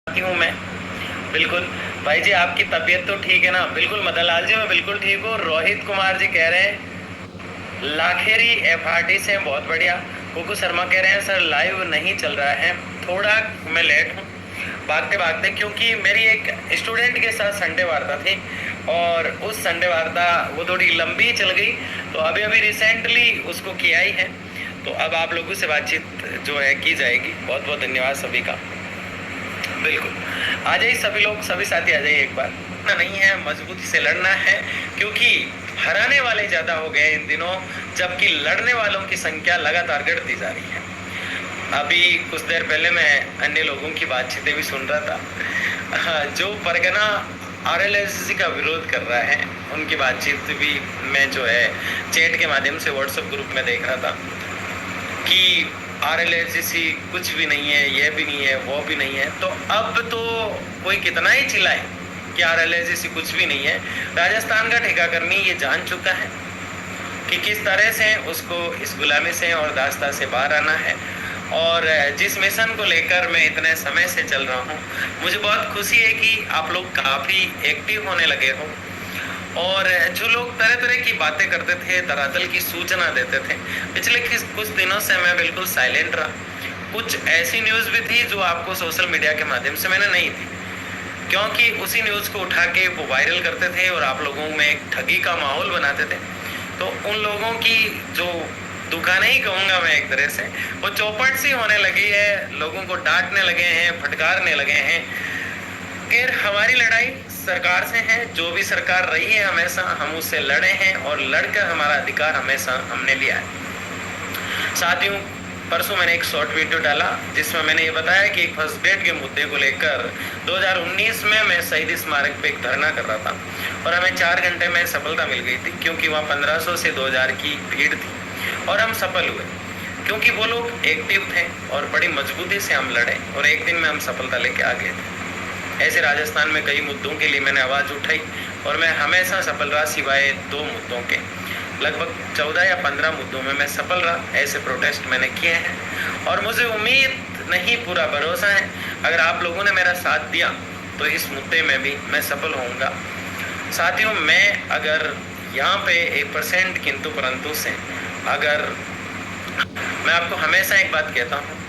हूँ मैं। बिल्कुल भाई जी, आपकी तबीयत तो ठीक है ना? बिल्कुल मदन लाल जी, मैं बिल्कुल ठीक हूँ। रोहित कुमार जी कह रहे हैं लाखेरी एफआरटी से बहुत बढ़िया। कुकू शर्मा कह रहे हैं सर लाइव नहीं चल रहा है, थोड़ा मैं लेट हूँ भागते भागते, क्योंकि मेरी एक स्टूडेंट के साथ संडे वार्ता थी और उस संडे वार्ता वो थोड़ी लंबी चल गई, तो अभी अभी रिसेंटली उसको किया ही है। तो अब आप लोगों से बातचीत जो है की जाएगी। बहुत बहुत धन्यवाद सभी का। बिल्कुल आ जाइए सभी लोग, सभी साथी आ जाइए एक बार। नहीं है, मजबूती से लड़ना है, क्योंकि हराने वाले ज्यादा हो गए इन दिनों, जबकि लड़ने वालों की संख्या लगातार घटती जा रही है। अभी कुछ देर पहले मैं अन्य लोगों की बातचीतें भी सुन रहा था, जो परगना आरएलएससी का विरोध कर रहा है, उनकी बातचीत भी मैं जो है चैट के माध्यम से व्हाट्सएप ग्रुप में देख रहा था कि आरएलएससी कुछ भी नहीं है, यह भी नहीं है, वो भी नहीं है। तो अब तो कोई कितना ही चिल्लाए कि आरएलएससी कुछ भी नहीं है। राजस्थान का ठेकाकर्मी ये जान चुका है कि किस तरह से उसको इस गुलामी से और दास्ता से बाहर आना है। और जिस मिशन को लेकर मैं इतने समय से चल रहा हूँ, मुझे बहुत खुशी है कि आप लोग काफ़ी एक्टिव होने लगे हो। और जो लोग तरह तरह की बातें करते थे, धरातल की सूचना देते थे, पिछले कुछ दिनों से मैं बिल्कुल साइलेंट रहा। कुछ ऐसी न्यूज़ भी थी जो आपको सोशल मीडिया के माध्यम से मैंने नहीं दी, क्योंकि उसी न्यूज़ को उठा के वो वायरल करते थे और आप लोगों में एक ठगी का माहौल बनाते थे। तो उन लोगों की जो दुकानें ही कहूँगा मैं एक तरह से, वो चौपट सी होने लगी है, लोगों को डांटने लगे हैं, फटकारने लगे हैं। खैर, हमारी लड़ाई सरकार से है, जो भी सरकार रही है हमेशा हम उससे लड़े हैं और लड़कर हमारा अधिकार हमेशा हमने लिया है। साथियों, परसों मैंने एक शॉर्ट वीडियो डाला जिसमें मैंने ये बताया कि एक फर्स्ट डेट के मुद्दे को लेकर 2019 में मैं शहीद स्मारक पे एक धरना कर रहा था और हमें 4 घंटे में सफलता मिल गई थी, क्योंकि वहाँ 1500 से 2000 की भीड़ थी और हम सफल हुए, क्योंकि वो लोग एक्टिव थे और बड़ी मजबूती से हम लड़े और एक दिन में हम सफलता लेके आ गए थे। ऐसे राजस्थान में कई मुद्दों के लिए मैंने आवाज़ उठाई और मैं हमेशा सफल रहा, सिवाय 2 मुद्दों के। लगभग 14 या 15 मुद्दों में मैं सफल रहा। ऐसे प्रोटेस्ट मैंने किए हैं और मुझे उम्मीद नहीं, पूरा भरोसा है, अगर आप लोगों ने मेरा साथ दिया तो इस मुद्दे में भी मैं सफल होऊंगा। साथियों, मैं अगर यहाँ पे 1% किंतु परंतु से, अगर मैं आपको हमेशा एक बात कहता हूँ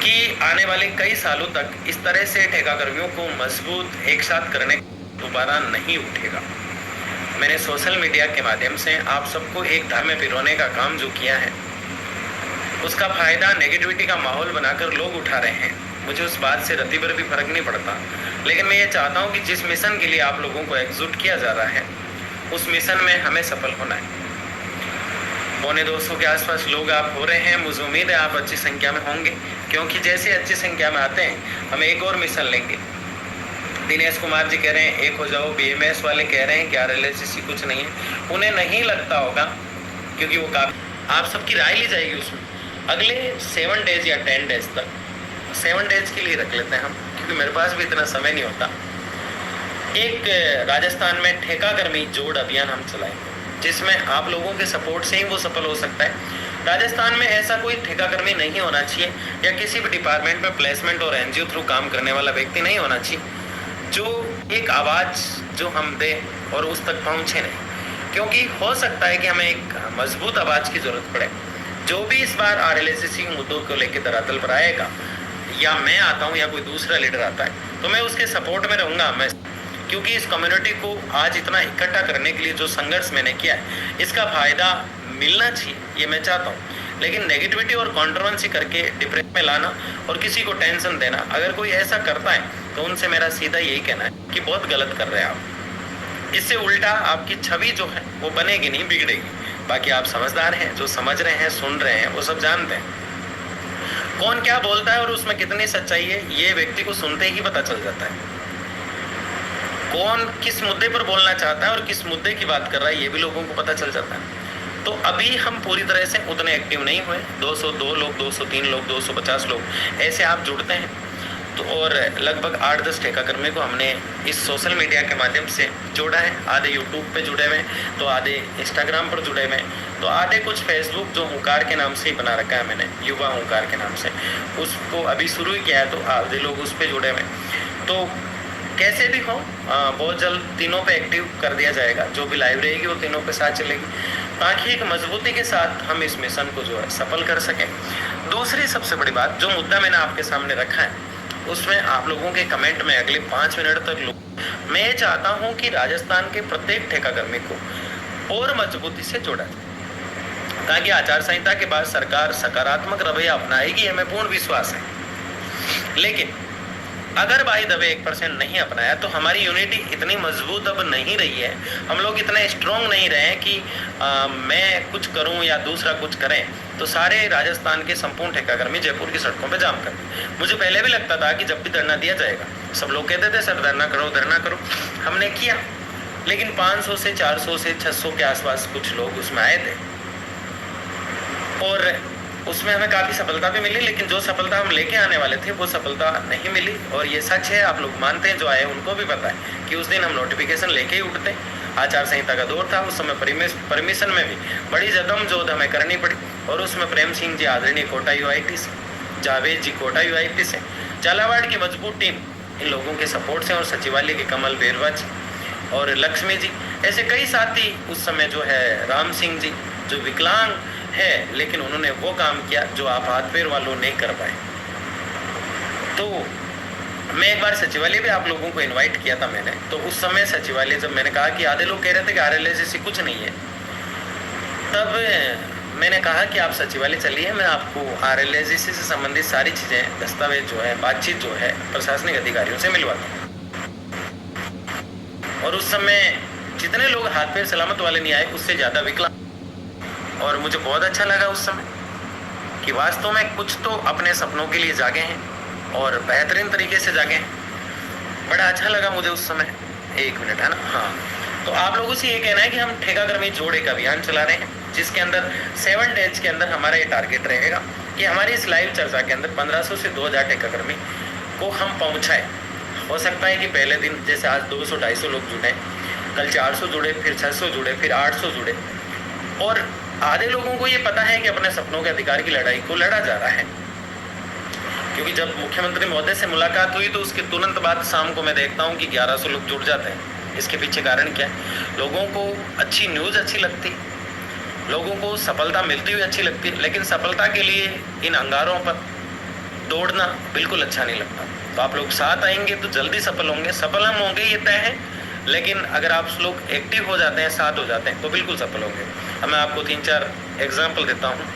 कि आने वाले कई सालों तक इस तरह से ठेकाकर्मियों को मजबूत एक साथ करने दोबारा नहीं उठेगा। मैंने सोशल मीडिया के माध्यम से आप सबको एक धार में पिरोने का काम जो किया है, उसका फायदा नेगेटिविटी का माहौल बनाकर लोग उठा रहे हैं। मुझे उस बात से रत्ती भर भी फर्क नहीं पड़ता, लेकिन मैं ये चाहता हूँ कि जिस मिशन के लिए आप लोगों को एकजुट किया जा रहा है, उस मिशन में हमें सफल होना है। 250 के आसपास लोग आप हो रहे हैं, मुझे उम्मीद है आप अच्छी संख्या में होंगे, क्योंकि जैसे अच्छी संख्या में आते हैं हम एक और मिशन लेंगे। दिनेश कुमार जी कह रहे हैं एक हो जाओ, बीएमएस वाले कह रहे हैं कि आरएलएससी कुछ नहीं है। उन्हें नहीं लगता होगा, क्योंकि वो आप सबकी राय ली जाएगी उसमें। अगले 7 डेज या 10 डेज तक, 7 डेज के लिए रख लेते हैं हम, क्योंकि मेरे पास भी इतना समय नहीं होता। एक राजस्थान में ठेकाकर्मी जोड़ अभियान हम चलाएंगे, जिसमें आप लोगों के सपोर्ट से ही वो सफल हो सकता है। राजस्थान में ऐसा कोई ठेकाकर्मी नहीं होना चाहिए या किसी भी डिपार्टमेंट में प्लेसमेंट और एनजीओ थ्रू काम करने वाला व्यक्ति नहीं होना चाहिए जो एक आवाज़ जो हम दें और उस तक पहुंचे नहीं, क्योंकि हो सकता है कि हमें एक मजबूत आवाज़ की ज़रूरत पड़े। जो भी इस बार आरएलएससी मुद्दों को लेकर धरातल पर आएगा, या मैं आता हूँ या कोई दूसरा लीडर आता है, तो मैं उसके सपोर्ट में रहूँगा। मैं, क्योंकि इस कम्युनिटी को आज इतना इकट्ठा करने के लिए जो संघर्ष मैंने किया है, इसका फायदा मिलना चाहिए, ये मैं चाहता हूँ। लेकिन नेगेटिविटी और कंट्रोवर्सी करके डिप्रेशन में लाना और किसी को टेंशन देना, अगर कोई ऐसा करता है तो उनसे मेरा सीधा यही कहना है कि बहुत गलत कर रहे हैं आप। इससे उल्टा आपकी छवि जो है वो बनेगी नहीं, बिगड़ेगी। बाकी आप समझदार हैं, जो समझ रहे हैं, सुन रहे हैं, वो सब जानते हैं कौन क्या बोलता है और उसमें कितनी सच्चाई है। ये व्यक्ति को सुनते ही पता चल जाता है कौन किस मुद्दे पर बोलना चाहता है और किस मुद्दे की बात कर रहा है, ये भी लोगों को पता चल जाता है। तो अभी हम पूरी तरह से उतने एक्टिव नहीं हुए। 202 लोग, 203 लोग, 250 लोग ऐसे आप जुड़ते हैं तो और लगभग 8-10 ठेकाकर्मी को हमने इस सोशल मीडिया के माध्यम से जोड़ा है। आधे यूट्यूब पे जुड़े हुए हैं, तो आधे इंस्टाग्राम पर जुड़े हुए हैं, तो आधे कुछ फेसबुक जो हुंकार के नाम से ही बना रखा है मैंने, युवा हुंकार के नाम से, उसको अभी शुरू ही किया है, तो आधे लोग उस पर जुड़े हुए हैं। तो कैसे भी हो बहुत जल्द तीनों पे एक्टिव कर दिया जाएगा, जो भी लाइव रहेगी वो तीनों पे साथ चलेगी, ताकि एक मजबूती के साथ हम इस मिशन को जो है सफल कर सकें। दूसरी सबसे बड़ी बात, जो मुद्दा मैंने आपके सामने रखा है उसमें आप लोगों के कमेंट में अगले 5 मिनट तक मैं ये चाहता हूं कि राजस्थान के प्रत्येक ठेकाकर्मी को और मजबूती से जोड़ा जाए, ताकि आचार संहिता के बाद सरकार सकारात्मक रवैया अपनाएगी, हमें पूर्ण विश्वास है। लेकिन अगर बाई दबे 1% नहीं अपनाया तो हमारी यूनिटी इतनी मजबूत अब नहीं रही है, हम लोग इतने स्ट्रॉन्ग नहीं रहे हैं कि मैं कुछ करूं या दूसरा कुछ करें तो सारे राजस्थान के संपूर्ण ठेकाकर्मी जयपुर की सड़कों पे जाम कर। मुझे पहले भी लगता था कि जब भी धरना दिया जाएगा, सब लोग कहते थे सर धरना करो, हमने किया, लेकिन 500 से 400 से 600 के आसपास कुछ लोग उसमें आए थे और उसमें हमें काफ़ी सफलता भी मिली, लेकिन जो सफलता हम लेके आने वाले थे वो सफलता नहीं मिली। और ये सच है, आप लोग मानते हैं, जो आए उनको भी पता है कि उस दिन हम नोटिफिकेशन लेके ही उठते। आचार संहिता का दौर था, उस समय परमिशन में भी बड़ी जदमजोद हमें करनी पड़ी, और उसमें प्रेम सिंह जी आदरणीय कोटा यूआईटी से, जावेद जी कोटा यूआईटी से, झालावाड़ की मजबूत टीम, इन लोगों के सपोर्ट से, और सचिवालय के कमल बेरवा जी और लक्ष्मी जी, ऐसे कई साथी उस समय जो है, राम सिंह जी जो विकलांग है लेकिन उन्होंने वो काम किया जो आप हाथ पैर वालों नहीं कर पाए। तो मैं एक बार सचिवालय भी आप लोगों को इनवाइट किया था मैंने, तो उस समय सचिवालय जब मैंने कहा कि आधे लोग कह रहे थे कि आरएलएसएस कुछ नहीं है, तब मैंने कहा कि आप सचिवालय चलिए, मैं आपको आरएलएसएस से संबंधित सारी चीज़ें, दस्तावेज जो है, बातचीत जो है प्रशासनिक अधिकारियों से मिलवाता हूँ। और उस समय जितने लोग हाथ पैर सलामत वाले नहीं आए, उससे ज़्यादा विकलांग, और मुझे बहुत अच्छा लगा उस समय कि वास्तव में कुछ तो अपने सपनों के लिए जागे हैं और बेहतरीन तरीके से जागे हैं। बड़ा अच्छा लगा मुझे उस समय। 1 मिनट है ना, हाँ। तो आप लोगों से ये कहना है कि हम ठेकाकर्मी जोड़ एक अभियान चला रहे हैं, जिसके अंदर 7 डेज के अंदर हमारा ये टारगेट रहेगा कि हमारी इस लाइव चर्चा के अंदर 1500 से 2000 ठेकाकर्मी को हम पहुँचाएँ। हो सकता है कि पहले दिन जैसे आज 200-250 लोग जुड़े, कल 400 जुड़े, फिर 600 जुड़े, फिर 800 जुड़े, और आधे लोगों को ये पता है कि अपने सपनों के अधिकार की लड़ाई को लड़ा जा रहा है। क्योंकि जब मुख्यमंत्री महोदय से मुलाकात हुई तो उसके तुरंत बाद शाम को मैं देखता हूँ कि 1100 लोग जुड़ जाते हैं। इसके पीछे कारण क्या है? लोगों को अच्छी न्यूज़ अच्छी लगती, लोगों को सफलता मिलती हुई अच्छी लगती, लेकिन सफलता के लिए इन अंगारों पर दौड़ना बिल्कुल अच्छा नहीं लगता। तो आप लोग साथ आएंगे तो जल्दी सफल होंगे, सफल हम होंगे ये तय है, लेकिन अगर आप लोग एक्टिव हो जाते हैं, साथ हो जाते हैं, तो बिल्कुल सफल होंगे। अब मैं आपको 3-4 एग्जाम्पल देता हूँ।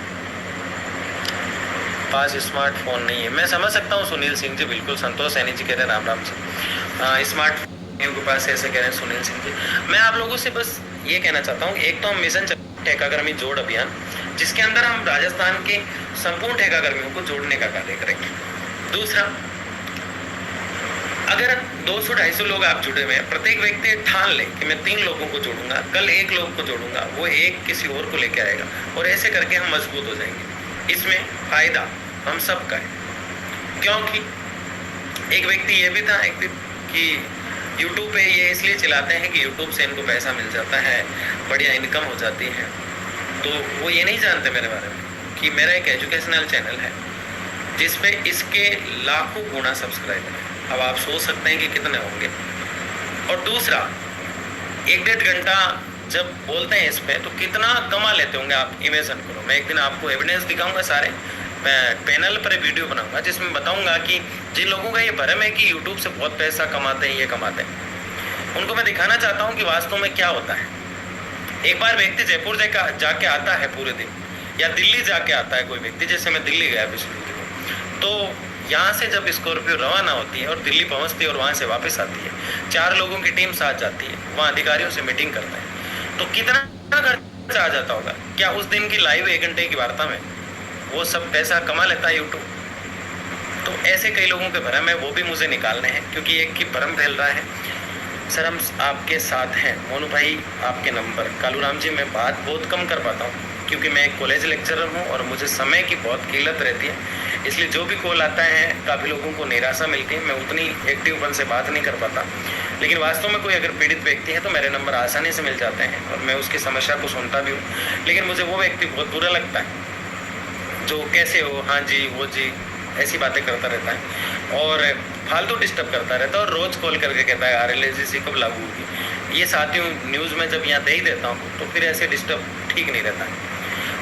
पास स्मार्टफोन नहीं है, मैं समझ सकता हूँ सुनील सिंह जी, बिल्कुल संतोष सैनी जी कह रहे हैं राम राम से, स्मार्टफोन के पास ऐसे कह रहे हैं सुनील सिंह जी। मैं आप लोगों से बस ये कहना चाहता हूँ, एक तो हम मिशन ठेकाकर्मी जोड़ अभियान, जिसके अंदर हम राजस्थान के संपूर्ण ठेकाकर्मियों को जोड़ने का कार्य करेंगे। दूसरा, अगर 200-250 लोग आप जुड़े हुए हैं, प्रत्येक व्यक्ति ठान ले कि मैं 3 लोगों को जोड़ूंगा, कल 1 लोग को जोड़ूंगा, वो एक किसी और को लेकर आएगा, और ऐसे करके हम मजबूत हो जाएंगे। इसमें फायदा हम सबका है, क्योंकि एक व्यक्ति ये भी था एक दिन कि यूट्यूब पे ये इसलिए चलाते हैं कि यूट्यूब से इनको पैसा मिल जाता है, बढ़िया इनकम हो जाती है, तो वो ये नहीं जानते मेरे बारे में कि मेरा एक एजुकेशनल चैनल है जिसपे इसके लाखों गुना सब्सक्राइबर हैं। अब आप सोच सकते हैं कि कितने होंगे। और दूसरा, 1-1.5 घंटा जब बोलते हैं इस पे तो कितना कमा लेते होंगे आप इमेजिन करो। मैं एक दिन आपको एविडेंस दिखाऊंगा, सारे पैनल पर वीडियो बनाऊंगा जिसमें बताऊंगा कि जिन लोगों का ये भरम है कि यूट्यूब से बहुत पैसा कमाते हैं, ये कमाते हैं, उनको मैं दिखाना चाहता हूँ कि वास्तव में क्या होता है। एक बार व्यक्ति जयपुर जाके आता है पूरे दिन, या दिल्ली जाके आता है कोई व्यक्ति, जैसे मैं दिल्ली गया पिछले दिन, तो यहाँ से जब स्कॉर्पियो रवाना होती है और दिल्ली पहुँचती है और वहाँ से वापस आती है, 4 लोगों की टीम साथ जाती है, वहाँ अधिकारियों से मीटिंग करता है, तो कितना खर्चा आ जाता होगा। क्या उस दिन की लाइव 1 घंटे की वार्ता में वो सब पैसा कमा लेता है यूट्यूब? तो ऐसे कई लोगों के भरम है, वो भी मुझे निकालने हैं, क्योंकि एक की भरम फैल रहा है। सर हम आपके साथ हैं, मोनू भाई आपके नंबर, कालूराम जी मैं बात बहुत कम कर पाता हूँ क्योंकि मैं एक कॉलेज लेक्चरर हूँ और मुझे समय की बहुत किल्लत रहती है, इसलिए जो भी कॉल आता है काफ़ी लोगों को निराशा मिलती है, मैं उतनी एक्टिवपन से बात नहीं कर पाता। लेकिन वास्तव में कोई अगर पीड़ित व्यक्ति है तो मेरे नंबर आसानी से मिल जाते हैं और मैं उसकी समस्या को सुनता भी हूँ। लेकिन मुझे वो व्यक्ति बहुत बुरा लगता है जो कैसे हो, हाँ जी, वो जी, ऐसी बातें करता रहता है और फालतू डिस्टर्ब करता रहता है और रोज़ कॉल करके कहता है RLACC कब लागू होगी। ये साथियों न्यूज़ में जब यहाँ दे ही देता हूँ तो फिर ऐसे डिस्टर्ब ठीक नहीं रहता है।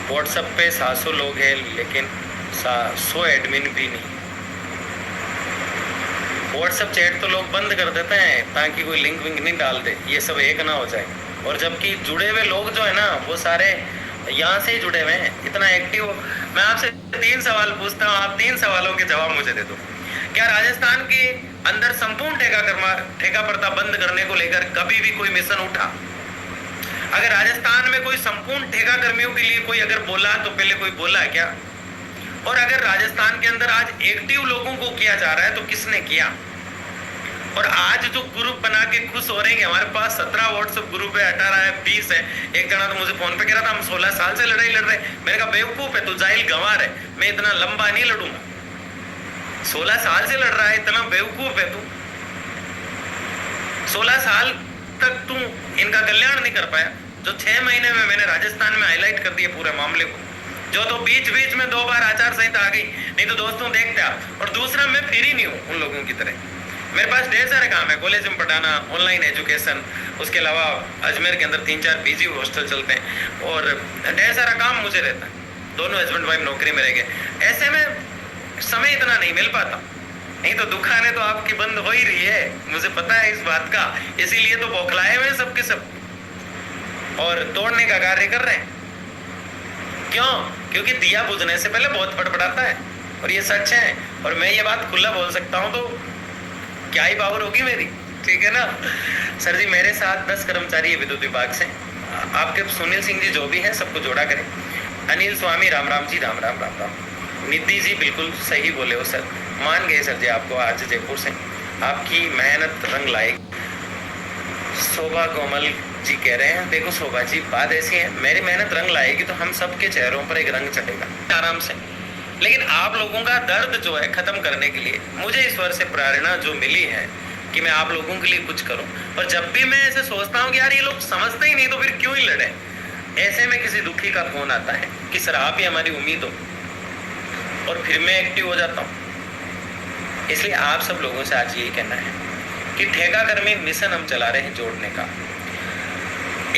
व्हाट्सएप पे 700 लोग हैं लेकिन 100 एडमिन भी नहीं। व्हाट्सएप चैट तो लोग बंद कर देते हैं ताकि कोई लिंक विंक नहीं डाल दे, ये सब एक ना हो जाए। और जबकि जुड़े हुए लोग जो है ना वो सारे यहाँ से ही जुड़े हुए हैं, इतना एक्टिव। मैं आपसे 3 सवाल पूछता हूँ, आप 3 सवालों के जवाब मुझे दे दो। क्या राजस्थान के अंदर संपूर्ण ठेका प्रथा बंद करने को लेकर कभी भी कोई मिशन उठा? अगर राजस्थान में कोई संपूर्ण ठेका कर्मियों के लिए कोई अगर बोला तो पहले कोई बोला है क्या? और अगर राजस्थान के अंदर आज एक्टिव लोगों को किया जा रहा है तो किसने किया? और आज जो ग्रुप बना के खुश हो रहे हैं कि हमारे पास 17 व्हाट्सएप ग्रुप है, 18 है, 20 है। एक जना तो मुझे फोन पे कह रहा था हम 16 साल से लड़ाई लड़ रहे हैं। मैंने कहा बेवकूफ है तू, जाहिल गंवार है, मैं इतना लंबा नहीं लड़ूंगा। 16 साल से लड़ रहा है, इतना बेवकूफ है तू। 16 साल तक तू इनका कल्याण नहीं कर पाया, जो 6 महीने में मैंने राजस्थान में हाईलाइट कर दिया पूरे मामले को। जो तो बीच बीच में 2 बार आचार संहिता आ गई, नहीं तो दोस्तों देखते आप। और दूसरा मैं फ्री नहीं हूँ उन लोगों की तरह, मेरे पास ढेर सारे काम है, कॉलेज में पढ़ाना, ऑनलाइन एजुकेशन, उसके अलावा अजमेर के अंदर 3-4 PG हॉस्टल चलते हैं और ढेर सारा काम मुझे रहता है। दोनों हस्बैंड वाइफ नौकरी में रह गए, ऐसे में समय इतना नहीं मिल पाता। नहीं तो दुकानें तो आपकी बंद हो ही रही है, मुझे पता है इस बात का, इसीलिए तो बौखलाए हुए सबके सब और तोड़ने का कार्य कर रहे हैं। क्यों? क्योंकि दिया बुझने से पहले बहुत फटफटाता है और ये सच है। और मैं ये बात खुला बोल सकता हूँ तो क्या ही पावर होगी मेरी, ठीक है ना। सर जी मेरे साथ 10 कर्मचारी है विद्युत विभाग से, आपके सुनील सिंह जी जो भी है सबको जोड़ा करें। अनिल स्वामी राम राम जी, राम राम राम राम। निधि जी बिल्कुल सही बोले हो सर, मान गए सर जी आपको आज जयपुर से, आपकी मेहनत रंग लाएगी। शोभा कोमल जी कह रहे हैं देखो शोभा जी बात ऐसी है, मेरी मेहनत रंग लाएगी तो हम सबके चेहरों पर एक रंग चढ़ेगा आराम से। लेकिन आप लोगों का दर्द जो है खत्म करने के लिए मुझे ईश्वर से प्रेरणा जो मिली है कि मैं आप लोगों के लिए कुछ करूं। और जब भी मैं ऐसे सोचता हूं कि यार ये लोग समझते ही नहीं तो फिर क्यों ही लड़े, ऐसे में किसी दुखी का फोन आता है कि सर आप ही हमारी उम्मीद हो, और फिर मैं एक्टिव हो जाता हूं। इसलिए आप सब लोगों से आज यही कहना है कि ठेका कर्मी मिशन हम चला रहे हैं जोड़ने का।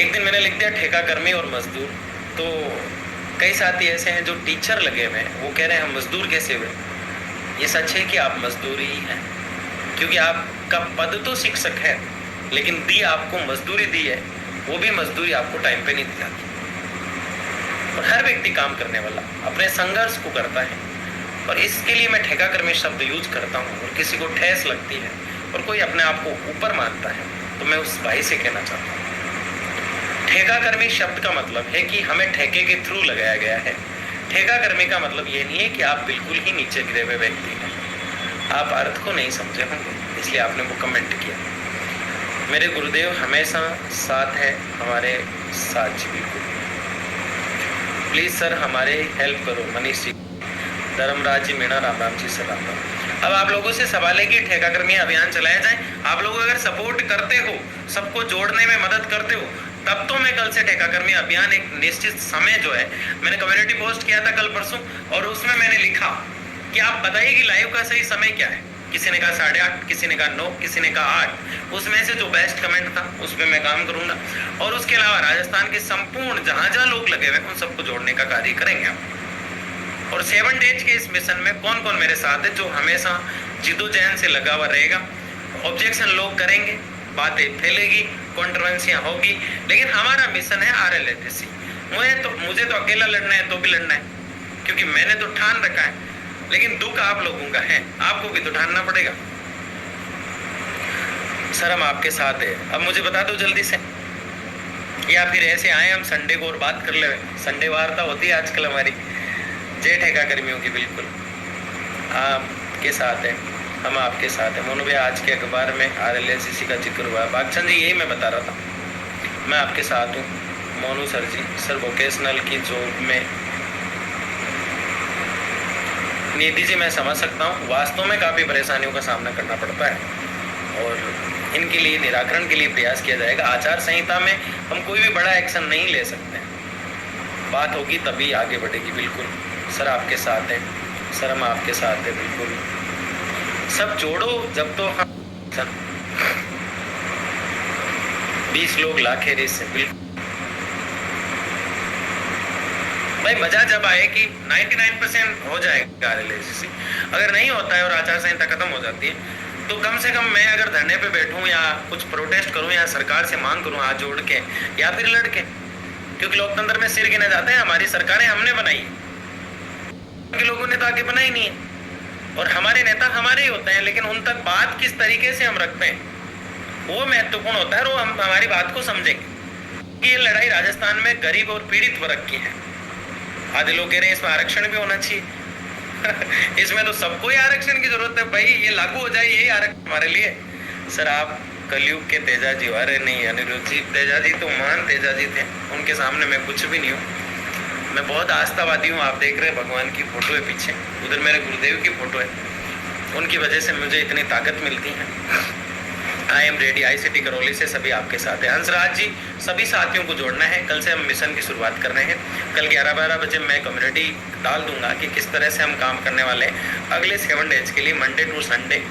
एक दिन मैंने लिख दिया ठेका कर्मी और मजदूर, तो कई साथी ऐसे हैं जो टीचर लगे हुए हैं, वो कह रहे हैं हम मजदूर कैसे हुए। ये सच है कि आप मजदूर ही हैं, क्योंकि आपका पद तो शिक्षक है लेकिन दी आपको मजदूरी दी है, वो भी मजदूरी आपको टाइम पे नहीं दी जाती। और हर व्यक्ति काम करने वाला अपने संघर्ष को करता है, और इसके लिए मैं ठेका कर्मी शब्द यूज करता हूँ। और किसी को ठेस लगती है और कोई अपने आप को ऊपर मानता है तो मैं उस भाई से कहना चाहता हूँ, ठेका कर्मी शब्द का मतलब है कि हमें ठेके के थ्रू लगाया गया है। ठेका कर्मी का मतलब ये नहीं है कि आप बिल्कुल ही नीचे गिरे हुए व्यक्ति हैं, आप अर्थ को नहीं समझे होंगे इसलिए आपने वो कमेंट किया। मेरे गुरुदेव हमेशा साथ है हमारे साथ जी, बिल्कुल प्लीज सर हमारे हेल्प करो। मनीष जी, धर्मराज जी मीणा, राम राम जी, सर राम राम। अब आप लोगों से सवाल है कि ठेका कर्मी अभियान चलाया जाए। आप लोग अगर सपोर्ट करते हो, सबको जोड़ने में मदद करते हो, तब तो मैं कल से ठेका कर्मी अभियान एक निश्चित समय जो है, मैंने कम्युनिटी पोस्ट किया था कल परसों, और उसमें मैंने लिखा कि आप बताइए कि लाइव का सही समय क्या है। किसी ने कहा 8:30, किसी ने कहा 9, किसी ने कहा 8। उसमें से जो बेस्ट कमेंट था उस पर मैं काम करूंगा। और उसके अलावा राजस्थान के संपूर्ण जहां जहां लोग लगे हुए उन सबको जोड़ने का कार्य करेंगे हम। और 7 डेज के इस मिशन में कौन कौन मेरे साथ है, जो हमेशा जिदोजहद से लगा हुआ रहेगा। ऑब्जेक्शन लोग करेंगे, बातें फैलेगी, कॉन्ट्रोवर्सियां होगी, लेकिन हमारा मिशन है RLACC। मुझे तो अकेला लड़ना है तो भी लड़ना है, क्योंकि मैंने तो ठान रखा है। लेकिन दुख आप लोगों का है, आपको भी तो ठानना पड़ेगा। सर हम आपके साथ है, अब मुझे बता दो जल्दी से, या फिर ऐसे आए हम संडे को और बात कर ले। संडे वार्ता होती है आजकल हमारी जय ठेका कर्मियों की, बिल्कुल आपके साथ है, हम आपके साथ हैं। मोनू भैया आज के अखबार में RLACC का जिक्र हुआ। बागचंद जी यही मैं बता रहा था, मैं आपके साथ हूँ। मोनू सर जी, सर वोकेशनल की जॉब में निधि जी मैं समझ सकता हूँ, वास्तव में काफ़ी परेशानियों का सामना करना पड़ता है और इनके लिए निराकरण के लिए प्रयास किया जाएगा। आचार संहिता में हम कोई भी बड़ा एक्शन नहीं ले सकते हैं, बात होगी तभी आगे बढ़ेगी। बिल्कुल सर आपके साथ हैं, सर हम आपके साथ हैं, बिल्कुल सब जोड़ो जब तो हम सर 20 लोग लाखेरी से, बिल्कुल भाई मजा जब आए कि 99% हो जाएगा रिलेशनशिप, अगर नहीं होता है और आचार संहिता खत्म हो जाती है तो कम से कम मैं अगर धरने पे बैठूं या कुछ प्रोटेस्ट करूं या सरकार से मांग करूं हाथ जोड़ के या फिर लड़ के, क्योंकि लोकतंत्र में सिर गिने जाते हैं। हमारी सरकारें हमने बनाई है, उनके लोगों ने तो आगे बनाई नहीं है और हमारे नेता हमारे ही होते हैं, लेकिन उन तक बात किस तरीके से हम रखते हैं वो महत्वपूर्ण होता है और वो हम हमारी बात को समझेंगे कि ये लड़ाई राजस्थान में गरीब और पीड़ित वर्ग की है। आधे लोग कह रहे हैं इसमें आरक्षण भी होना चाहिए इसमें तो सबको ही आरक्षण की जरूरत है भाई, ये लागू हो जाए यही आरक्षण हमारे लिए। सर आप कलयुग के तेजा जी, अरे नहीं अनिरुद्ध जी, तेजा जी तो महान तेजा जी थे, उनके सामने मैं कुछ भी नहीं हूँ। मैं बहुत आस्थावादी हूँ, आप देख रहे हैं भगवान की फोटो है पीछे, उधर मेरे गुरुदेव की फोटो है, उनकी वजह से मुझे इतनी ताकत मिलती है। I am ready, ICT Karauli से सभी आपके साथ हैं। हंसराज जी, सभी साथियों को जोड़ना है, कल से हम मिशन की शुरुआत कर रहे हैं। कल 11-12 बजे मैं कम्युनिटी डाल दूंगा कि किस तरह से हम काम करने वाले हैं अगले 7 डेज के लिए, मंडे टू संडे।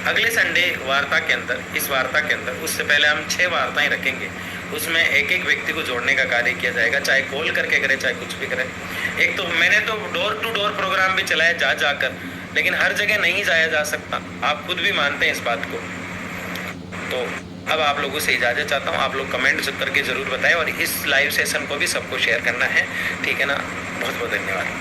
अगले संडे वार्ता के अंदर, इस वार्ता के अंदर उससे पहले हम 6 वार्ताएं रखेंगे, उसमें एक एक व्यक्ति को जोड़ने का कार्य किया जाएगा, चाहे कॉल करके करे चाहे कुछ भी करे। एक तो मैंने तो डोर टू डोर प्रोग्राम भी चलाया जा जाकर, लेकिन हर जगह नहीं जाया जा सकता, आप खुद भी मानते हैं इस बात को। तो अब आप लोगों से इजाज़त चाहता हूँ, आप लोग कमेंट करके ज़रूर बताएं और इस लाइव सेशन को भी सबको शेयर करना है, ठीक है ना। बहुत बहुत धन्यवाद।